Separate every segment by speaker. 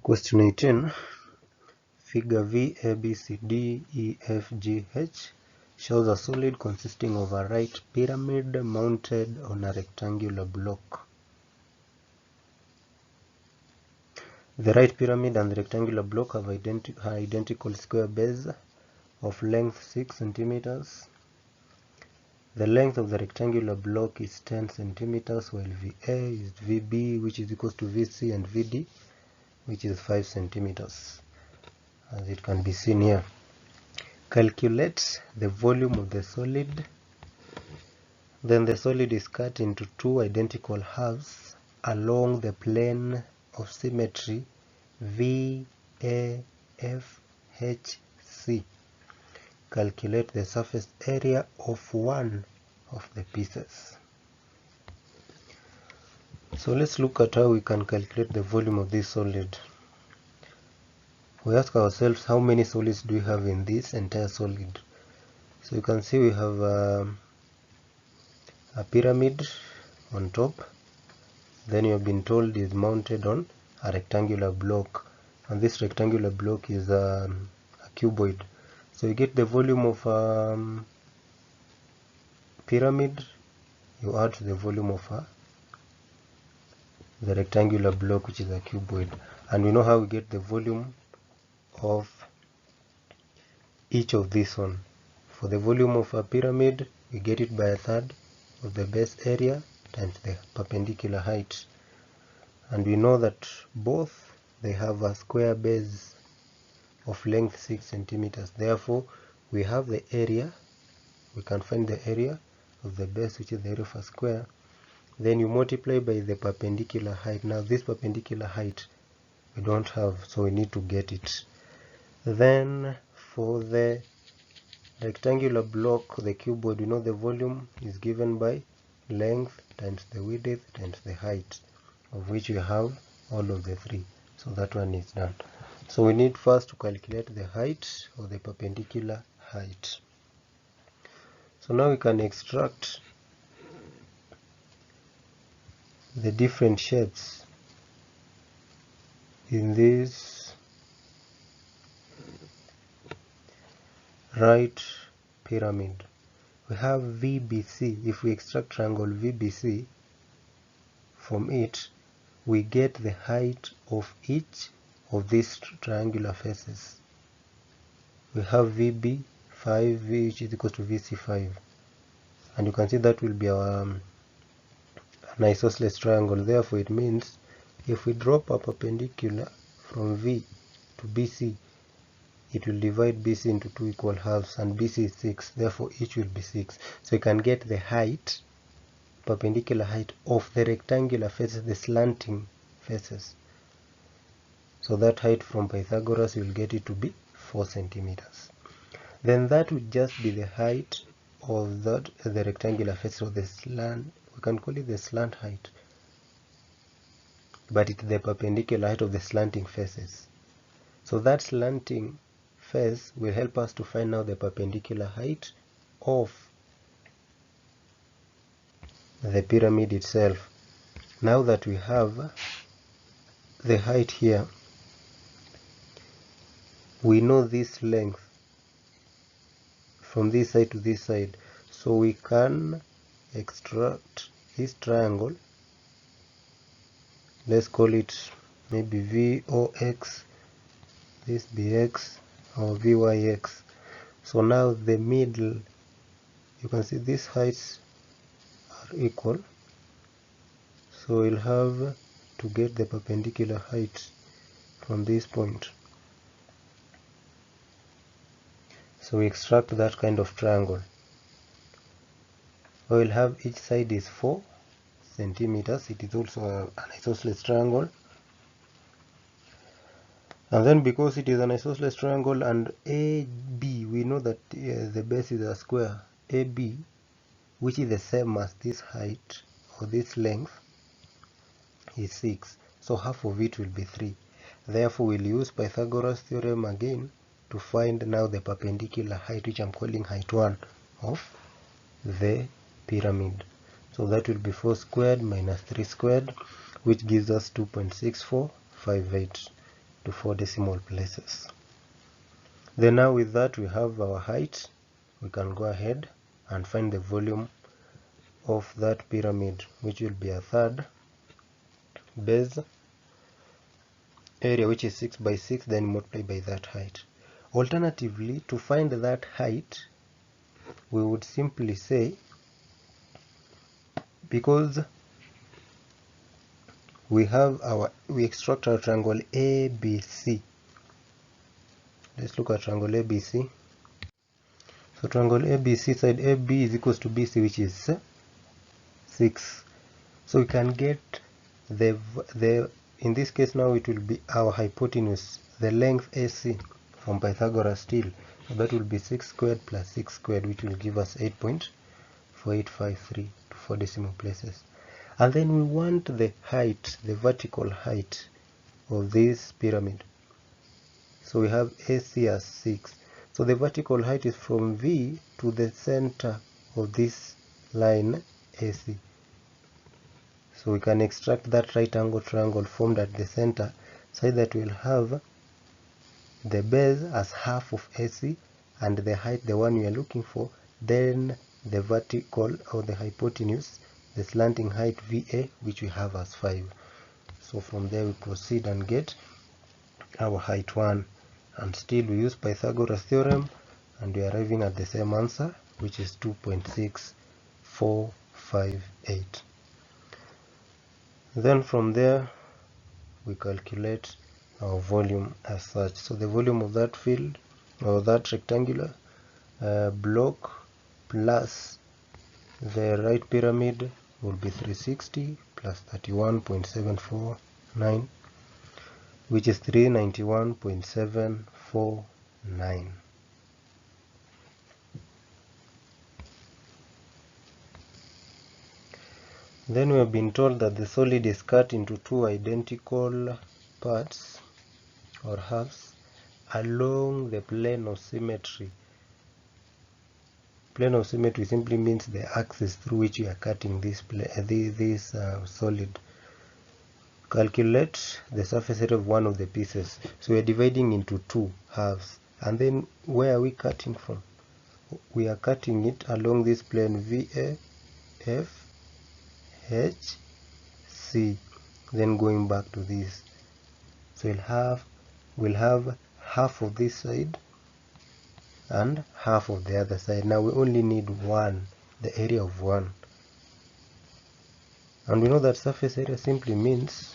Speaker 1: Question 18. Figure V, A, B, C, D, E, F, G, H shows a solid consisting of a right pyramid mounted on a rectangular block. The right pyramid and the rectangular block have identical square base of length 6 centimeters. The length of the rectangular block is 10 centimeters, while VA is VB, which is equal to VC, and VD, which is 5 centimeters, as it can be seen here. Calculate the volume of the solid. Then the solid is cut into two identical halves along the plane of symmetry VAFHC. Calculate the surface area of one of the pieces. So let's look at how we can calculate the volume of this solid. We ask ourselves, how many solids do we have in this entire solid? So you can see we have a pyramid on top. Then you have been told is mounted on a rectangular block, and this rectangular block is a cuboid. So you get the volume of pyramid, you add to the volume of the rectangular block, which is a cuboid, and we know how we get the volume of each of this one. For the volume of a pyramid, we get it by a third of the base area times the perpendicular height, and we know that both they have a square base of length 6 centimeters. Therefore we have the area, we can find the area of the base, which is the area of a square. Then you multiply by the perpendicular height. Now this perpendicular height we don't have, so we need to get it. Then for the rectangular block, the cuboid, we know the volume is given by length times the width times the height, of which we have all of the three. So that one is done. So we need first to calculate the height, or the perpendicular height. So now we can extract the different shapes in this right pyramid. We have VBC. If we extract triangle VBC from it, we get the height of each of these triangular faces. We have VB 5, which is equal to VC 5, and you can see that will be our an isosceles triangle. Therefore it means if we drop a perpendicular from V to BC, it will divide BC into two equal halves, and BC is 6, therefore each will be 6. So you can get the height, perpendicular height of the rectangular faces, the slanting faces. So that height from Pythagoras, you will get it to be 4 centimeters. Then that would just be the height of the rectangular face, or the slant. We can call it the slant height, but it's the perpendicular height of the slanting faces. So that slanting face will help us to find out the perpendicular height of the pyramid itself. Now that we have the height here, we know this length from this side to this side, so we can extract this triangle. Let's call it maybe VOX, this BX, or VYX. So now the middle, you can see these heights are equal, so we'll have to get the perpendicular height from this point. So we extract that kind of triangle. We will have each side is 4 centimeters. It is also an isosceles triangle. And then because it is an isosceles triangle and AB, we know that the base is a square. AB, which is the same as this height or this length, is 6. So half of it will be 3. Therefore we'll use Pythagoras theorem again to find now the perpendicular height, which I'm calling height 1 of the pyramid. So that will be 4 squared minus 3 squared, which gives us 2.6458. to 4 decimal places. Then now with that we have our height. We can go ahead and find the volume of that pyramid, which will be a third base area, which is 6 by 6, then multiply by that height. Alternatively, to find that height, we would simply say, because we extract our triangle ABC. Let's look at triangle ABC. So triangle ABC, side AB is equals to BC, which is 6. So we can get in this case now it will be our hypotenuse, the length AC from Pythagoras still. So that will be 6 squared plus 6 squared, which will give us 8.4853 to 4 decimal places. And then we want the height, the vertical height of this pyramid. So we have AC as 6. So the vertical height is from V to the center of this line AC. So we can extract that right angle triangle formed at the center, so that we'll have the base as half of AC and the height, the one we are looking for, then the vertical or the hypotenuse, the slanting height VA, which we have as 5. So from there we proceed and get our height 1, and still we use Pythagoras theorem and we are arriving at the same answer, which is 2.6458. Then from there we calculate our volume as such. So the volume of that field or that rectangular block plus the right pyramid will be 360 plus 31.749, which is 391.749. Then we have been told that the solid is cut into 2 identical parts or halves along the plane of symmetry. Plane of symmetry simply means the axis through which you are cutting this solid. Calculate the surface area of one of the pieces. So we are dividing into 2 halves, and then where are we cutting from? We are cutting it along this plane VAF HC, then going back to this. So we'll have half of this side and half of the other side. Now we only need one, the area of 1. And we know that surface area simply means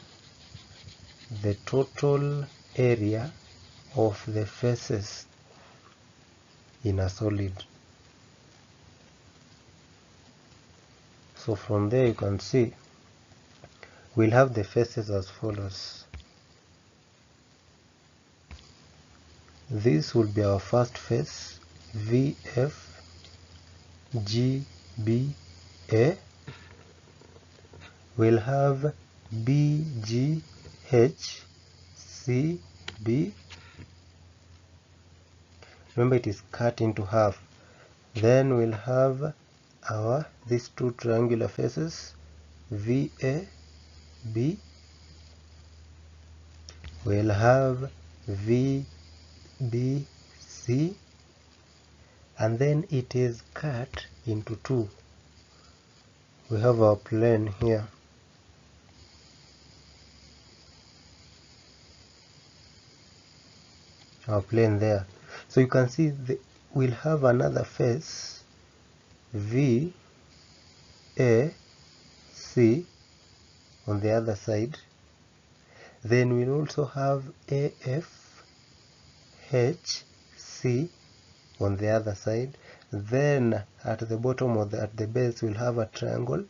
Speaker 1: the total area of the faces in a solid. So from there you can see we'll have the faces as follows. This will be our first face, VF GBA. We'll have BGHCB. Remember, it is cut into half. Then we'll have these 2 triangular faces, VAB. We'll have VBC, and then it is cut into 2. We have our plane here. Our plane there. So you can see we'll have another face, VAC, on the other side. Then we'll also have AFHC on the other side. Then at the bottom at the base we'll have a triangle,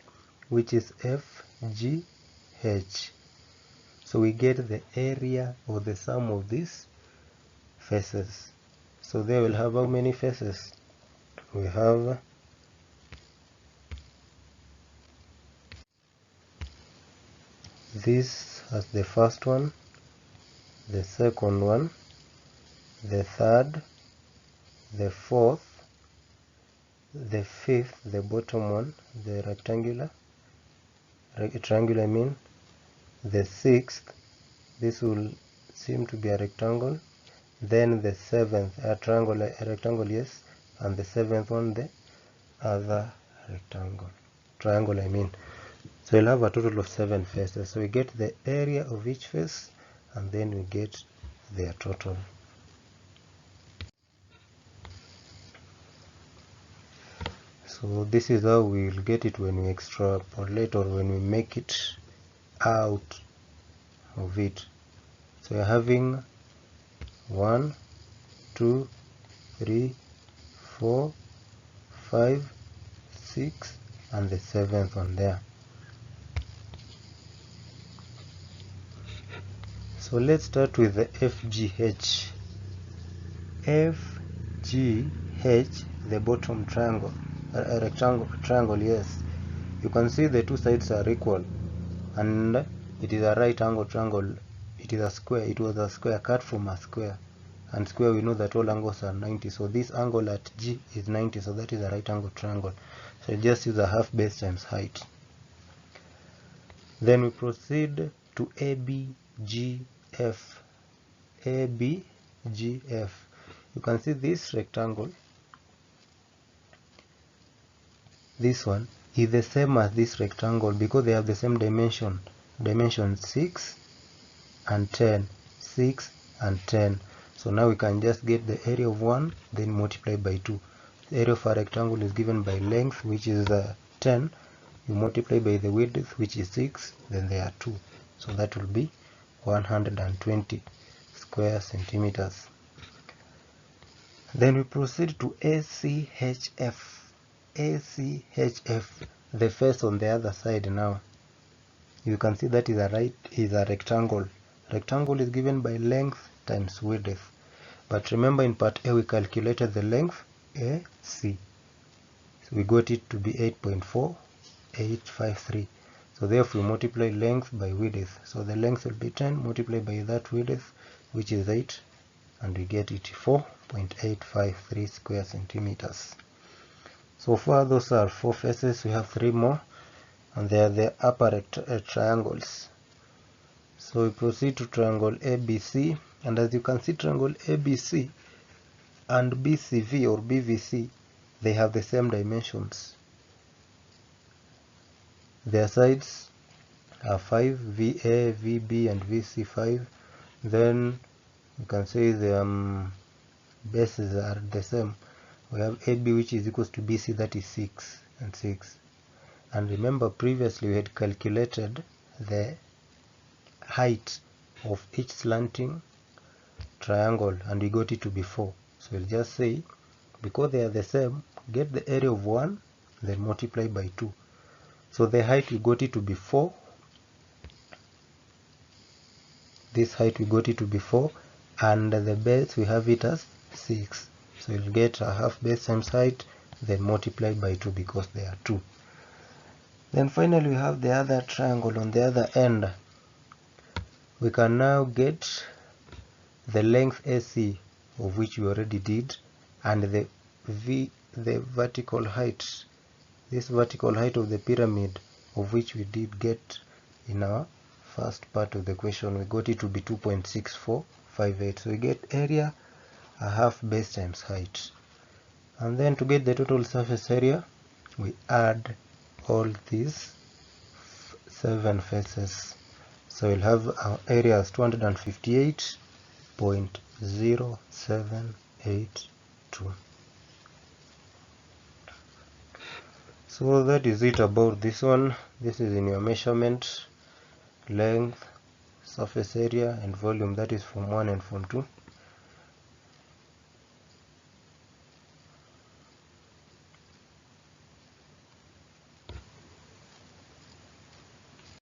Speaker 1: which is FGH. So we get the area or the sum of these faces. So there we'll have how many faces? We have this as the first one, the second one, the third, the fourth, the fifth, the bottom one, the triangular I mean, the sixth. This will seem to be a rectangle, then the seventh a rectangle, yes, and the seventh one the other triangle I mean. So we'll have a total of 7 faces. So we get the area of each face and then we get their total. So this is how we will get it when we extrapolate or when we make it out of it. So you're having 1, 2, 3, 4, 5, 6 and the 7th one there. So let's start with the FGH. FGH, the bottom triangle, a triangle, yes. You can see the two sides are equal and it is a right angle triangle. It is a square. It was a square cut from a square, and square we know that all angles are 90. So this angle at G is 90, so that is a right angle triangle. So just use a half base times height. Then we proceed to ABGF. ABGF. You can see this rectangle, this one is the same as this rectangle because they have the same dimension 6 and 10, 6 and 10. So now we can just get the area of one, then multiply by 2. The area of a rectangle is given by length, which is 10. You multiply by the width, which is 6, then there are 2. So that will be 120 square centimeters. Then we proceed to ACHF. ACHF, the face on the other side. Now you can see that is a rectangle. Rectangle is given by length times width. But remember in part A we calculated the length AC. So we got it to be 8.4853. So therefore we multiply length by width. So the length will be 10 multiplied by that width, which is 8, and we get it 4.853 square centimeters. So far those are 4 faces. We have 3 more, and they are the upper triangles. So we proceed to triangle ABC, and as you can see, triangle ABC and BCV or BVC, they have the same dimensions. Their sides are 5, VA, VB and VC 5. Then you can say the bases are the same. We have AB, which is equals to BC, that is 6 and 6. And remember previously we had calculated the height of each slanting triangle and we got it to be 4. So we'll just say, because they are the same, get the area of one, then multiply by 2. So the height we got it to be 4. This height we got it to be 4, and the base we have it as 6. So you'll get a half base times height, then multiply by 2 because they are 2. Then finally we have the other triangle on the other end. We can now get the length AC, of which we already did, and the vertical height, this vertical height of the pyramid, of which we did get in our first part of the question. We got it to be 2.6458. So we get area, a half base times height. And then to get the total surface area, we add all these 7 faces. So we'll have our area as 258.0782. So that is it about this one. This is in your measurement, length, surface area and volume. That is Form 1 and Form 2.